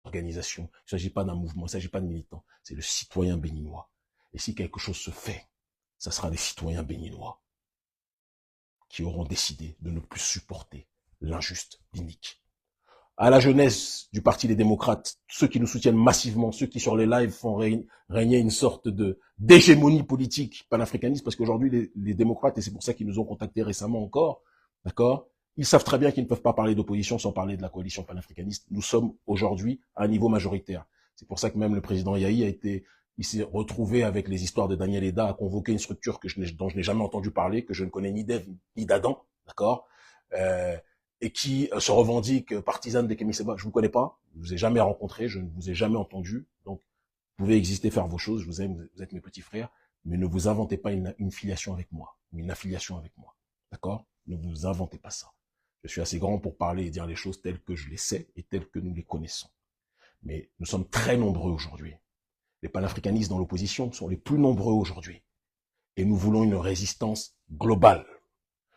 organisation, il ne s'agit pas d'un mouvement, il ne s'agit pas de militants, c'est le citoyen béninois. Et si quelque chose se fait, ça sera les citoyens béninois qui auront décidé de ne plus supporter l'injuste, l'inique. À la jeunesse du Parti des démocrates, ceux qui nous soutiennent massivement, ceux qui sur les lives font régner une sorte d'hégémonie politique panafricaniste, parce qu'aujourd'hui les démocrates, et c'est pour ça qu'ils nous ont contactés récemment encore, d'accord, ils savent très bien qu'ils ne peuvent pas parler d'opposition sans parler de la coalition panafricaniste. Nous sommes aujourd'hui à un niveau majoritaire. C'est pour ça que même le président Yahi il s'est retrouvé avec les histoires de Daniel Eda à convoquer une structure dont je n'ai jamais entendu parler, que je ne connais ni d'Ève ni d'Adam, d'accord, et qui se revendique partisane de Kémy Séba. Je vous connais pas, je vous ai jamais rencontré, je ne vous ai jamais entendu, donc vous pouvez exister, faire vos choses, je vous aime, vous êtes mes petits frères, mais ne vous inventez pas une filiation avec moi, une affiliation avec moi, d'accord? Ne vous inventez pas ça. Je suis assez grand pour parler et dire les choses telles que je les sais et telles que nous les connaissons. Mais nous sommes très nombreux aujourd'hui. Les panafricanistes dans l'opposition sont les plus nombreux aujourd'hui. Et nous voulons une résistance globale,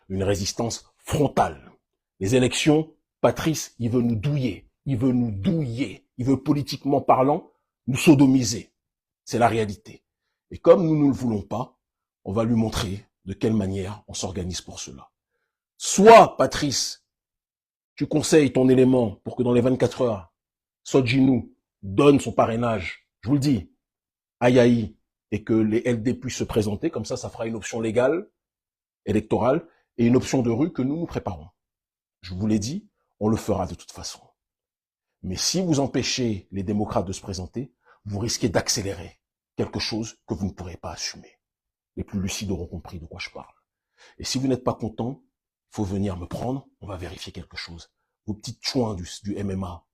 une résistance frontale. Les élections, Patrice, il veut nous douiller, il veut nous douiller, il veut politiquement parlant nous sodomiser. C'est la réalité. Et comme nous ne le voulons pas, on va lui montrer de quelle manière on s'organise pour cela. Soit, Patrice, tu conseilles ton élément pour que dans les 24 heures, Sodjinou donne son parrainage, je vous le dis, à Yahi, et que les LD puissent se présenter, comme ça fera une option légale, électorale, et une option de rue que nous préparons. Je vous l'ai dit, on le fera de toute façon. Mais si vous empêchez les démocrates de se présenter, vous risquez d'accélérer quelque chose que vous ne pourrez pas assumer. Les plus lucides auront compris de quoi je parle. Et si vous n'êtes pas content, il faut venir me prendre, on va vérifier quelque chose. Vos petites chouins du MMA,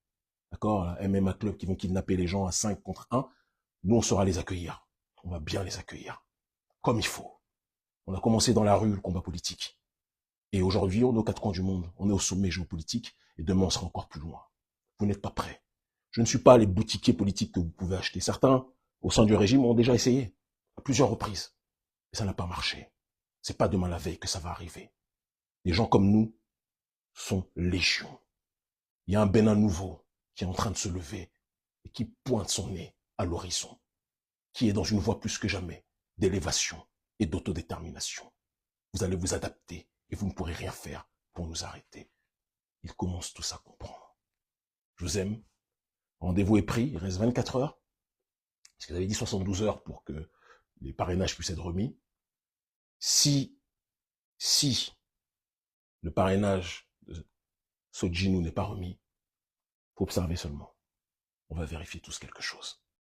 d'accord, MMA Club qui vont kidnapper les gens à 5 contre 1, nous on saura les accueillir. On va bien les accueillir, comme il faut. On a commencé dans la rue le combat politique. Et aujourd'hui, on est aux quatre coins du monde, on est au sommet géopolitique, et demain on sera encore plus loin. Vous n'êtes pas prêts. Je ne suis pas les boutiquiers politiques que vous pouvez acheter. Certains, au sein du régime, ont déjà essayé, à plusieurs reprises. Et ça n'a pas marché. C'est pas demain la veille que ça va arriver. Les gens comme nous sont légion. Il y a un Bénin nouveau qui est en train de se lever et qui pointe son nez à l'horizon, qui est dans une voie plus que jamais d'élévation et d'autodétermination. Vous allez vous adapter et vous ne pourrez rien faire pour nous arrêter. Ils commencent tous à comprendre. Je vous aime. Rendez-vous est pris. Il reste 24 heures. Parce que vous avez dit 72 heures pour que les parrainages puissent être remis. Si le parrainage de Sodjinou n'est pas remis, faut observer seulement. On va vérifier tous quelque chose.